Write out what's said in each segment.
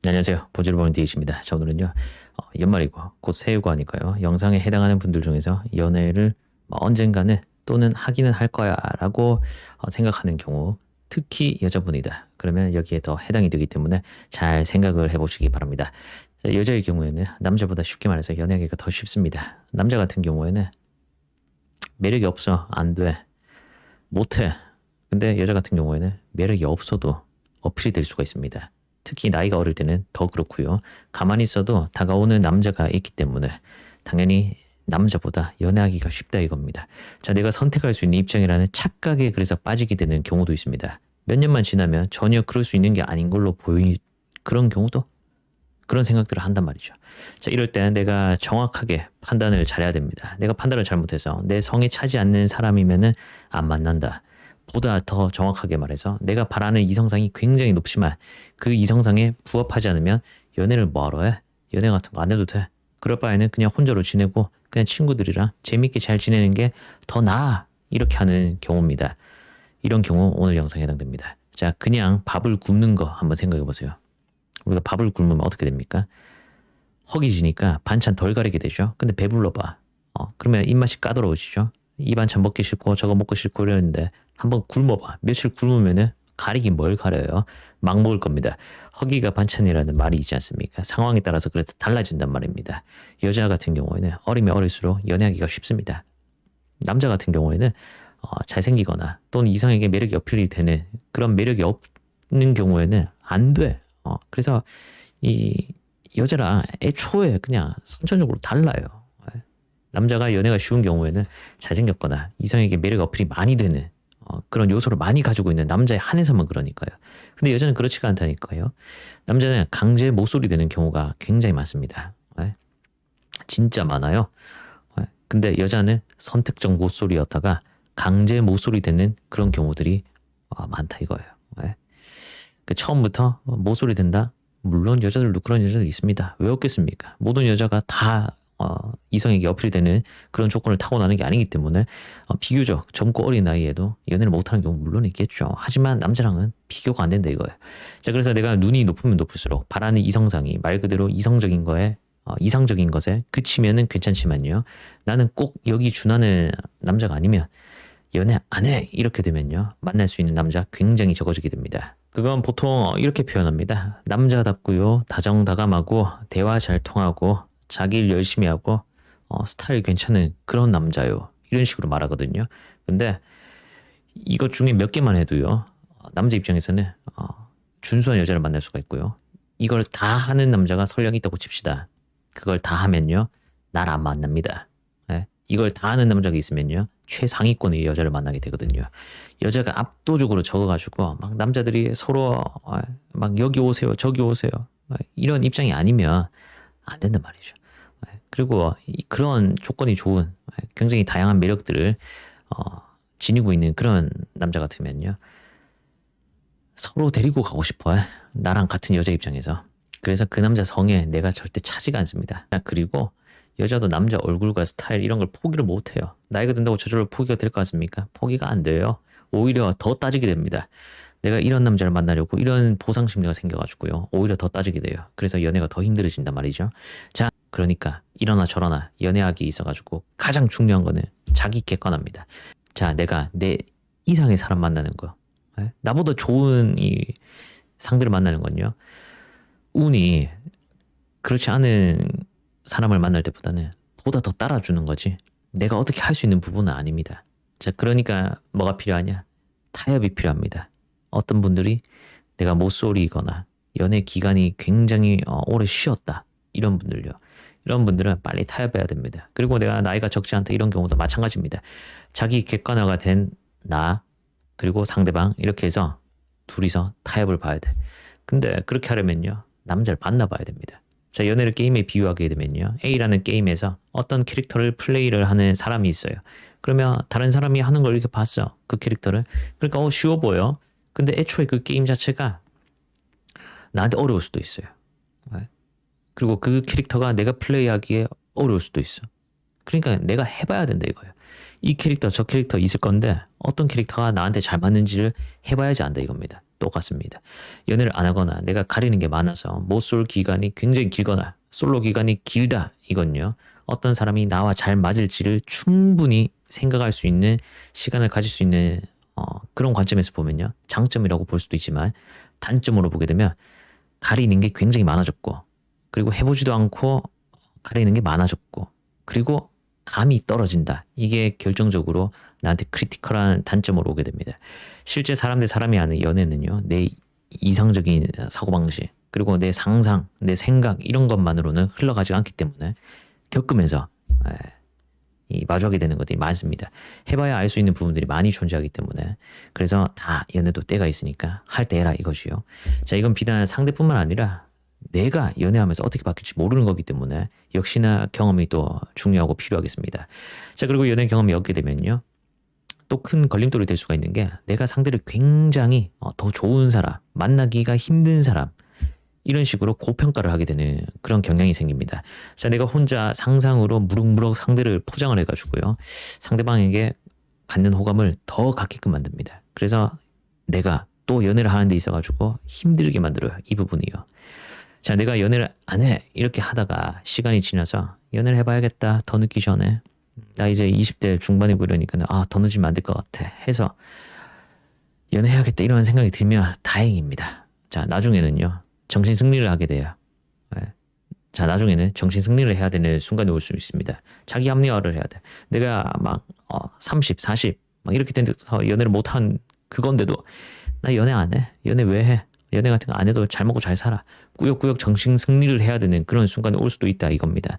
안녕하세요. 보지를 보는 DH입니다. 자, 오늘은요, 연말이고 곧 새해고 하니까요. 영상에 해당하는 분들 중에서 연애를 언젠가는 또는 하기는 할 거야 라고 생각하는 경우, 특히 여자분이다. 그러면 여기에 더 해당이 되기 때문에 잘 생각을 해보시기 바랍니다. 자, 여자의 경우에는 남자보다 쉽게 말해서 연애하기가 더 쉽습니다. 남자 같은 경우에는 매력이 없어, 안 돼, 못해. 근데 여자 같은 경우에는 매력이 없어도 어필이 될 수가 있습니다. 특히 나이가 어릴 때는 더 그렇고요. 가만히 있어도 다가오는 남자가 있기 때문에 당연히 남자보다 연애하기가 쉽다 이겁니다. 자, 내가 선택할 수 있는 입장이라는 착각에 그래서 빠지게 되는 경우도 있습니다. 몇 년만 지나면 전혀 그럴 수 있는 게 아닌 걸로 그런 경우도 그런 생각들을 한단 말이죠. 자, 이럴 때 내가 정확하게 판단을 잘해야 됩니다. 내가 판단을 잘못해서 내 성에 차지 않는 사람이면은 안 만난다. 보다 더 정확하게 말해서 내가 바라는 이성상이 굉장히 높지만 그 이성상에 부합하지 않으면 연애를 뭐하러 해? 연애 같은 거 안 해도 돼. 그럴 바에는 그냥 혼자로 지내고 그냥 친구들이랑 재밌게 잘 지내는 게 더 나아. 이렇게 하는 경우입니다. 이런 경우 오늘 영상에 해당됩니다. 자, 그냥 밥을 굶는 거 한번 생각해 보세요. 우리가 밥을 굶으면 어떻게 됩니까? 허기지니까 반찬 덜 가리게 되죠. 근데 배불러 봐. 그러면 입맛이 까다로워지죠. 이 반찬 먹기 싫고 저거 먹고 싫고 이러는데 한번 굶어봐. 며칠 굶으면은 가리긴 뭘 가려요. 막 먹을 겁니다. 허기가 반찬이라는 말이 있지 않습니까? 상황에 따라서 그래서 달라진단 말입니다. 여자 같은 경우에는 어리면 어릴수록 연애하기가 쉽습니다. 남자 같은 경우에는 잘생기거나 또는 이성에게 매력이 어필이 되는 그런 매력이 없는 경우에는 안 돼. 그래서 이 여자랑 애초에 그냥 선천적으로 달라요. 남자가 연애가 쉬운 경우에는 잘생겼거나 이성에게 매력 어필이 많이 되는 그런 요소를 많이 가지고 있는 남자에 한해서만 그러니까요. 근데 여자는 그렇지가 않다니까요. 남자는 강제 모쏠이 되는 경우가 굉장히 많습니다. 진짜 많아요. 근데 여자는 선택적 모쏠이었다가 강제 모쏠이 되는 그런 경우들이 많다 이거예요. 처음부터 모쏠이 된다? 물론 여자들도 그런 여자들 있습니다. 왜 없겠습니까? 모든 여자가 다 이성에게 어필이 되는 그런 조건을 타고나는 게 아니기 때문에 비교적 젊고 어린 나이에도 연애를 못하는 경우 물론 있겠죠. 하지만 남자랑은 비교가 안 된다 이거예요. 자, 그래서 내가 눈이 높으면 높을수록 바라는 이성상이 말 그대로 이성적인 거에 이상적인 것에 그치면은 괜찮지만요. 나는 꼭 여기 준하는 남자가 아니면 연애 안 해. 이렇게 되면요. 만날 수 있는 남자 굉장히 적어지게 됩니다. 그건 보통 이렇게 표현합니다. 남자답고요. 다정다감하고 대화 잘 통하고 자기 일 열심히 하고 스타일 괜찮은 그런 남자요. 이런 식으로 말하거든요. 근데 이것 중에 몇 개만 해도요. 남자 입장에서는 준수한 여자를 만날 수가 있고요. 이걸 다 하는 남자가 설령 있다고 칩시다. 그걸 다 하면요. 날 안 만납니다. 이걸 다 하는 남자가 있으면요. 최상위권의 여자를 만나게 되거든요. 여자가 압도적으로 적어가지고 막 남자들이 서로 막 여기 오세요, 저기 오세요. 이런 입장이 아니면 안 된단 말이죠. 그리고 그런 조건이 좋은 굉장히 다양한 매력들을 지니고 있는 그런 남자 같으면요. 서로 데리고 가고 싶어요. 나랑 같은 여자 입장에서. 그래서 그 남자 성에 내가 절대 차지가 않습니다. 그리고 여자도 남자 얼굴과 스타일 이런 걸 포기를 못해요. 나이가 든다고 저절로 포기가 될 것 같습니까? 포기가 안 돼요. 오히려 더 따지게 됩니다. 내가 이런 남자를 만나려고 이런 보상 심리가 생겨가지고요. 오히려 더 따지게 돼요. 그래서 연애가 더 힘들어진단 말이죠. 자, 그러니까 이러나 저러나 연애하기 있어가지고 가장 중요한 거는 자기 객관합니다. 자, 내가 내 이상의 사람 만나는 거. 나보다 좋은 이 상대를 만나는 건요. 운이 그렇지 않은 사람을 만날 때보다는 보다 더 따라주는 거지 내가 어떻게 할 수 있는 부분은 아닙니다. 자, 그러니까 뭐가 필요하냐? 타협이 필요합니다. 어떤 분들이 내가 모쏠이거나 연애 기간이 굉장히 오래 쉬었다 이런 분들요. 이런 분들은 빨리 타협해야 됩니다. 그리고 내가 나이가 적지 않다 이런 경우도 마찬가지입니다. 자기 객관화가 된 나 그리고 상대방 이렇게 해서 둘이서 타협을 봐야 돼. 근데 그렇게 하려면요. 남자를 만나봐야 됩니다. 자, 연애를 게임에 비유하게 되면요. A라는 게임에서 어떤 캐릭터를 플레이를 하는 사람이 있어요. 그러면 다른 사람이 하는 걸 이렇게 봤어. 그 캐릭터를. 그러니까 쉬워 보여. 근데 애초에 그 게임 자체가 나한테 어려울 수도 있어요. 그리고 그 캐릭터가 내가 플레이하기에 어려울 수도 있어. 그러니까 내가 해봐야 된다 이거예요. 이 캐릭터 저 캐릭터 있을 건데 어떤 캐릭터가 나한테 잘 맞는지를 해봐야지 안다 이겁니다. 똑같습니다. 연애를 안 하거나 내가 가리는 게 많아서 못 쏠 기간이 굉장히 길거나 솔로 기간이 길다 이건요. 어떤 사람이 나와 잘 맞을지를 충분히 생각할 수 있는 시간을 가질 수 있는 그런 관점에서 보면요. 장점이라고 볼 수도 있지만 단점으로 보게 되면 가리는 게 굉장히 많아졌고 그리고 해보지도 않고 가리는 게 많아졌고 그리고 감이 떨어진다. 이게 결정적으로 나한테 크리티컬한 단점으로 오게 됩니다. 실제 사람 대 사람이 하는 연애는요. 내 이상적인 사고방식 그리고 내 상상, 내 생각 이런 것만으로는 흘러가지 않기 때문에 겪으면서 이 마주하게 되는 것들이 많습니다. 해봐야 알 수 있는 부분들이 많이 존재하기 때문에 그래서 다 연애도 때가 있으니까 할 때 해라 이것이요. 자 이건 비단 상대뿐만 아니라 내가 연애하면서 어떻게 바뀔지 모르는 거기 때문에 역시나 경험이 또 중요하고 필요하겠습니다. 자 그리고 연애 경험이 없게 되면요. 또 큰 걸림돌이 될 수가 있는 게 내가 상대를 굉장히 더 좋은 사람, 만나기가 힘든 사람 이런 식으로 고평가를 하게 되는 그런 경향이 생깁니다. 자, 내가 혼자 상상으로 무럭무럭 상대를 포장을 해가지고요. 상대방에게 갖는 호감을 더 갖게끔 만듭니다. 그래서 내가 또 연애를 하는 데 있어가지고 힘들게 만들어요. 이 부분이요. 자, 내가 연애를 안 해. 이렇게 하다가 시간이 지나서 연애를 해봐야겠다. 더 늦기 전에. 나 이제 20대 중반이고 이러니까 더 늦으면 안 될 것 같아. 해서 연애해야겠다. 이런 생각이 들면 다행입니다. 자, 나중에는요. 정신 승리를 하게 돼요. 자, 나중에는 정신 승리를 해야 되는 순간이 올 수 있습니다. 자기 합리화를 해야 돼. 내가 막 30, 40 막 이렇게 돼서 연애를 못한 그건데도 나 연애 안 해. 연애 왜 해? 연애 같은 거 안 해도 잘 먹고 잘 살아. 꾸역꾸역 정신 승리를 해야 되는 그런 순간이 올 수도 있다 이겁니다.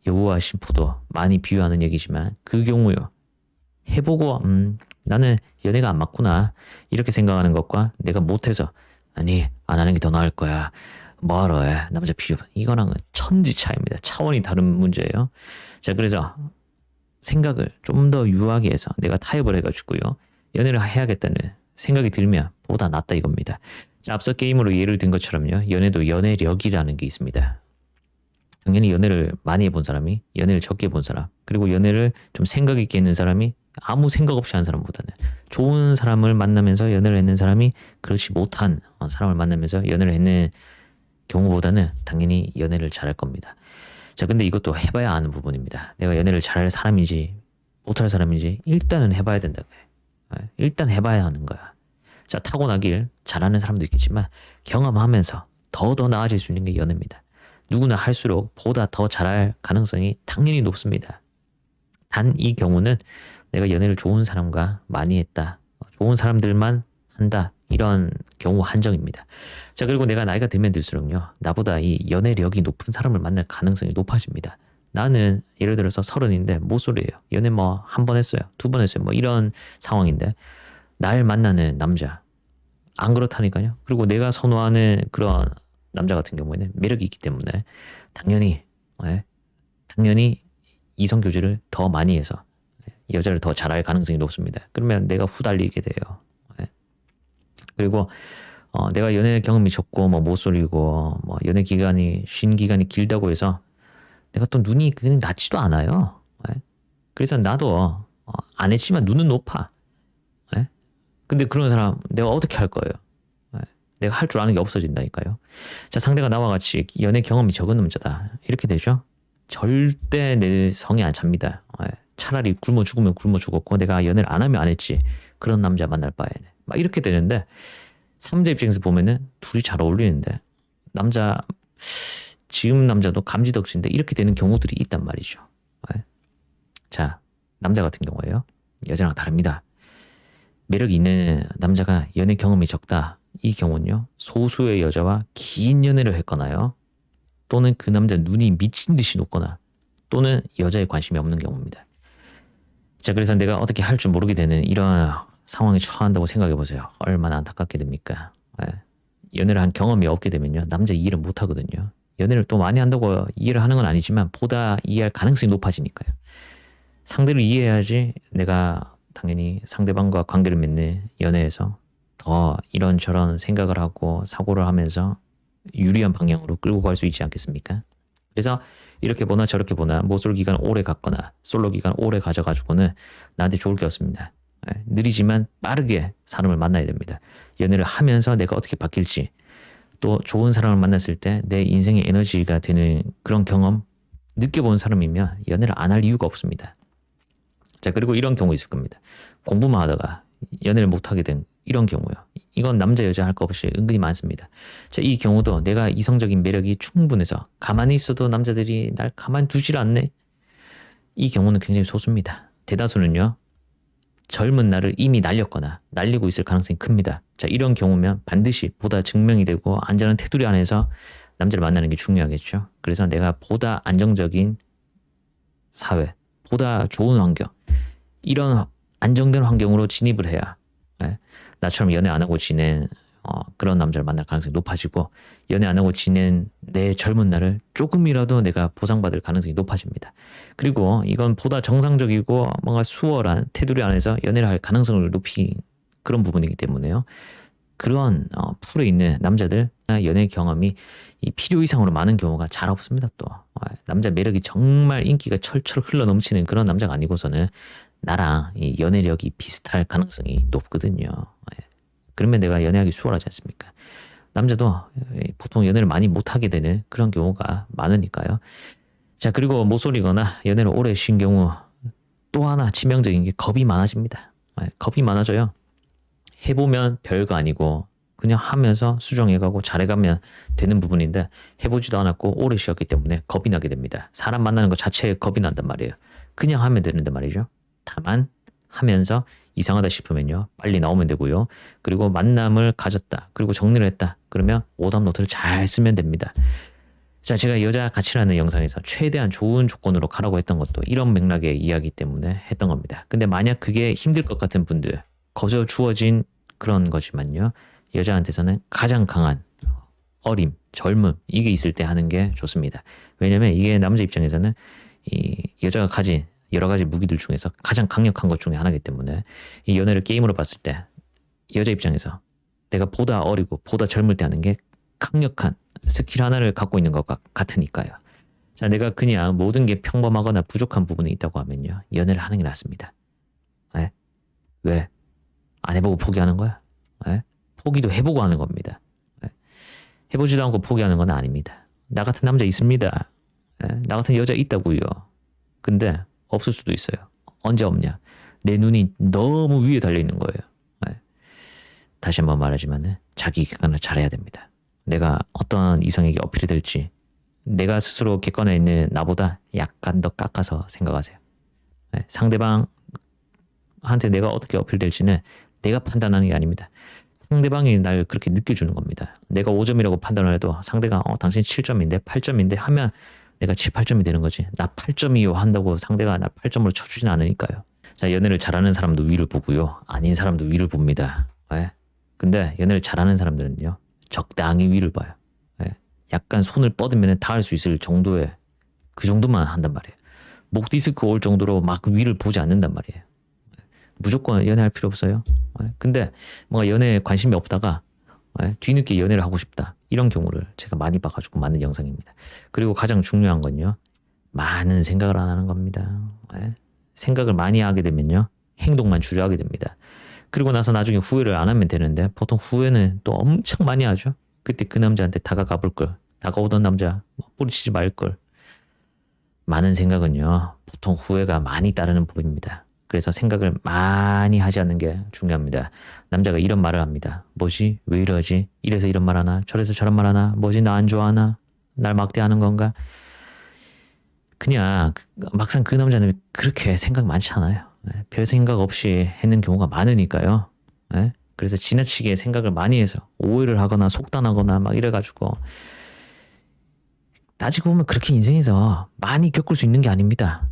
여우와 심포도 많이 비유하는 얘기지만 그 경우요. 해보고 나는 연애가 안 맞구나 이렇게 생각하는 것과 내가 못해서 아니 안 하는 게 더 나을 거야 뭐하러 해 남자 필요 이거랑은 천지 차이입니다. 차원이 다른 문제예요. 자 그래서 생각을 좀 더 유하게 해서 내가 타협을 해가지고요 연애를 해야겠다는 생각이 들면 보다 낫다 이겁니다. 자, 앞서 게임으로 예를 든 것처럼요 연애도 연애력이라는 게 있습니다. 당연히 연애를 많이 해본 사람이 연애를 적게 본 사람 그리고 연애를 좀 생각 있게 했는 사람이 아무 생각 없이 하는 사람보다는 좋은 사람을 만나면서 연애를 했는 사람이 그렇지 못한 사람을 만나면서 연애를 했는 경우보다는 당연히 연애를 잘할 겁니다. 자 근데 이것도 해봐야 아는 부분입니다. 내가 연애를 잘할 사람인지 못할 사람인지 일단은 해봐야 된다고요. 일단 해봐야 하는 거야. 자 타고나길 잘하는 사람도 있겠지만 경험하면서 더 나아질 수 있는 게 연애입니다. 누구나 할수록 보다 더 잘할 가능성이 당연히 높습니다. 단 이 경우는 내가 연애를 좋은 사람과 많이 했다. 좋은 사람들만 한다. 이런 경우 한정입니다. 자 그리고 내가 나이가 들면 들수록요. 나보다 이 연애력이 높은 사람을 만날 가능성이 높아집니다. 나는 예를 들어서 30인데 모쏠이에요. 연애 뭐 한 번 했어요. 2번 했어요. 뭐 이런 상황인데 날 만나는 남자 안 그렇다니까요. 그리고 내가 선호하는 그런 남자 같은 경우에는 매력이 있기 때문에 당연히 이성 교제를 더 많이 해서 여자를 더 잘할 가능성이 높습니다. 그러면 내가 후달리게 돼요. 그리고 내가 연애 경험이 적고 뭐 모쏠이고 뭐 연애 기간이 쉰 기간이 길다고 해서 내가 또 눈이 그냥 낮지도 않아요. 그래서 나도 안 했지만 눈은 높아. 근데 그런 사람 내가 어떻게 할 거예요? 내가 할 줄 아는 게 없어진다니까요. 자, 상대가 나와 같이 연애 경험이 적은 남자다. 이렇게 되죠? 절대 내 성이 안 찹니다. 차라리 굶어 죽으면 굶어 죽었고 내가 연애를 안 하면 안 했지. 그런 남자 만날 바에는. 막 이렇게 되는데 3대 입장에서 보면은 둘이 잘 어울리는데 지금 남자도 감지덕지인데 이렇게 되는 경우들이 있단 말이죠. 자, 남자 같은 경우에요. 여자랑 다릅니다. 매력이 있는 남자가 연애 경험이 적다. 이 경우는요. 소수의 여자와 긴 연애를 했거나요. 또는 그 남자 눈이 미친 듯이 높거나 또는 여자에 관심이 없는 경우입니다. 자, 그래서 내가 어떻게 할 줄 모르게 되는 이런 상황에 처한다고 생각해 보세요. 얼마나 안타깝게 됩니까? 연애를 한 경험이 없게 되면요. 남자 이해를 못 하거든요. 연애를 또 많이 한다고 이해를 하는 건 아니지만 보다 이해할 가능성이 높아지니까요. 상대를 이해해야지 내가 당연히 상대방과 관계를 맺는 연애에서 더 이런저런 생각을 하고 사고를 하면서 유리한 방향으로 끌고 갈 수 있지 않겠습니까? 그래서 이렇게 보나 저렇게 보나 모쏠 기간 오래 갔거나 솔로 기간 오래 가져가지고는 나한테 좋을 게 없습니다. 느리지만 빠르게 사람을 만나야 됩니다. 연애를 하면서 내가 어떻게 바뀔지, 또 좋은 사람을 만났을 때 내 인생의 에너지가 되는 그런 경험 느껴본 사람이면 연애를 안 할 이유가 없습니다. 자, 그리고 이런 경우 있을 겁니다. 공부만 하다가 연애를 못하게 된 이런 경우요. 이건 남자 여자 할 거 없이 은근히 많습니다. 자, 이 경우도 내가 이성적인 매력이 충분해서 가만히 있어도 남자들이 날 가만 두질 않네. 이 경우는 굉장히 소수입니다. 대다수는요, 젊은 나를 이미 날렸거나 날리고 있을 가능성이 큽니다. 자, 이런 경우면 반드시 보다 증명이 되고 안전한 테두리 안에서 남자를 만나는 게 중요하겠죠. 그래서 내가 보다 안정적인 사회, 보다 좋은 환경, 이런 안정된 환경으로 진입을 해야 나처럼 연애 안 하고 지낸 그런 남자를 만날 가능성이 높아지고, 연애 안 하고 지낸 내 젊은 날을 조금이라도 내가 보상받을 가능성이 높아집니다. 그리고 이건 보다 정상적이고 뭔가 수월한 테두리 안에서 연애를 할 가능성을 높인 그런 부분이기 때문에요. 그런 풀에 있는 남자들 연애 경험이 이 필요 이상으로 많은 경우가 잘 없습니다. 또 남자 매력이 정말 인기가 철철 흘러 넘치는 그런 남자가 아니고서는 나랑 이 연애력이 비슷할 가능성이 높거든요. 그러면 내가 연애하기 수월하지 않습니까? 남자도 보통 연애를 많이 못하게 되는 그런 경우가 많으니까요. 자, 그리고 모쏠이거나 연애를 오래 쉰 경우 또 하나 치명적인 게 겁이 많아집니다. 겁이 많아져요. 해보면 별거 아니고 그냥 하면서 수정해가고 잘해가면 되는 부분인데 해보지도 않았고 오래 쉬었기 때문에 겁이 나게 됩니다. 사람 만나는 것 자체에 겁이 난단 말이에요. 그냥 하면 되는데 말이죠. 다만 하면서 이상하다 싶으면요, 빨리 나오면 되고요. 그리고 만남을 가졌다, 그리고 정리를 했다, 그러면 오답 노트를 잘 쓰면 됩니다. 자, 제가 여자 같이라는 영상에서 최대한 좋은 조건으로 가라고 했던 것도 이런 맥락의 이야기 때문에 했던 겁니다. 근데 만약 그게 힘들 것 같은 분들, 거저 주어진 그런 거지만요, 여자한테서는 가장 강한 어림, 젊음, 이게 있을 때 하는 게 좋습니다. 왜냐면 이게 남자 입장에서는 이 여자가 가진 여러 가지 무기들 중에서 가장 강력한 것 중에 하나이기 때문에 이 연애를 게임으로 봤을 때 여자 입장에서 내가 보다 어리고 보다 젊을 때 하는 게 강력한 스킬 하나를 갖고 있는 것 같으니까요. 자, 내가 그냥 모든 게 평범하거나 부족한 부분이 있다고 하면요, 연애를 하는 게 낫습니다. 왜? 안 해보고 포기하는 거야? 포기도 해보고 하는 겁니다. 해보지도 않고 포기하는 건 아닙니다. 나 같은 남자 있습니다. 나 같은 여자 있다고요. 근데 없을 수도 있어요. 언제 없냐? 내 눈이 너무 위에 달려있는 거예요. 다시 한번 말하지만 자기 객관을 잘해야 됩니다. 내가 어떤 이성에게 어필이 될지 내가 스스로 객관에 있는 나보다 약간 더 깎아서 생각하세요. 상대방한테 내가 어떻게 어필될지는 내가 판단하는 게 아닙니다. 상대방이 날 그렇게 느껴주는 겁니다. 내가 5점이라고 판단을 해도 상대가 당신 7점인데 8점인데 하면 내가 7, 8점이 되는 거지. 나 8점이요 한다고 상대가 나 8점으로 쳐주진 않으니까요. 자, 연애를 잘하는 사람도 위를 보고요, 아닌 사람도 위를 봅니다. 근데 연애를 잘하는 사람들은요, 적당히 위를 봐요. 약간 손을 뻗으면 닿을 수 있을 정도의 그 정도만 한단 말이에요. 목 디스크 올 정도로 막 위를 보지 않는단 말이에요. 무조건 연애할 필요 없어요. 근데 뭔가 연애에 관심이 없다가 뒤늦게 연애를 하고 싶다, 이런 경우를 제가 많이 봐가지고 만든 영상입니다. 그리고 가장 중요한 건요, 많은 생각을 안 하는 겁니다. 생각을 많이 하게 되면요, 행동만 주저하게 됩니다. 그리고 나서 나중에 후회를 안 하면 되는데 보통 후회는 또 엄청 많이 하죠. 그때 그 남자한테 다가가 볼 걸, 다가오던 남자 뿌리치지 말 걸. 많은 생각은요, 보통 후회가 많이 따르는 법입니다. 그래서 생각을 많이 하지 않는 게 중요합니다. 남자가 이런 말을 합니다. 뭐지? 왜 이러지? 이래서 이런 말 하나? 저래서 저런 말 하나? 뭐지? 나 안 좋아하나? 날 막대하는 건가? 그냥 막상 그 남자는 그렇게 생각 많지 않아요. 별 생각 없이 했는 경우가 많으니까요. 그래서 지나치게 생각을 많이 해서 오해를 하거나 속단하거나 막 이래가지고, 따지고 보면 그렇게 인생에서 많이 겪을 수 있는 게 아닙니다.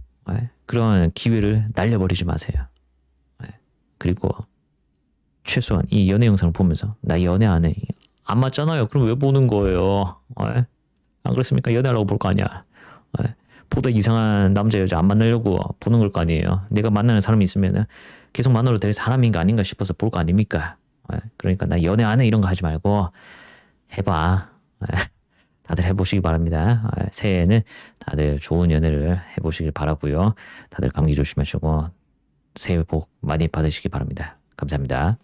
그런 기회를 날려버리지 마세요. 그리고 최소한 이 연애 영상을 보면서 나 연애 안 해, 안 맞잖아요. 그럼 왜 보는 거예요? 안 그렇습니까? 연애하려고 볼 거 아니야. 보다 이상한 남자 여자 안 만나려고 보는 걸 거 아니에요. 내가 만나는 사람이 있으면 계속 만나도 될 사람인가 아닌가 싶어서 볼 거 아닙니까? 그러니까 나 연애 안 해 이런 거 하지 말고 해봐. 다들 해보시기 바랍니다. 새해에는 다들 좋은 연애를 해보시길 바라고요. 다들 감기 조심하시고 새해 복 많이 받으시기 바랍니다. 감사합니다.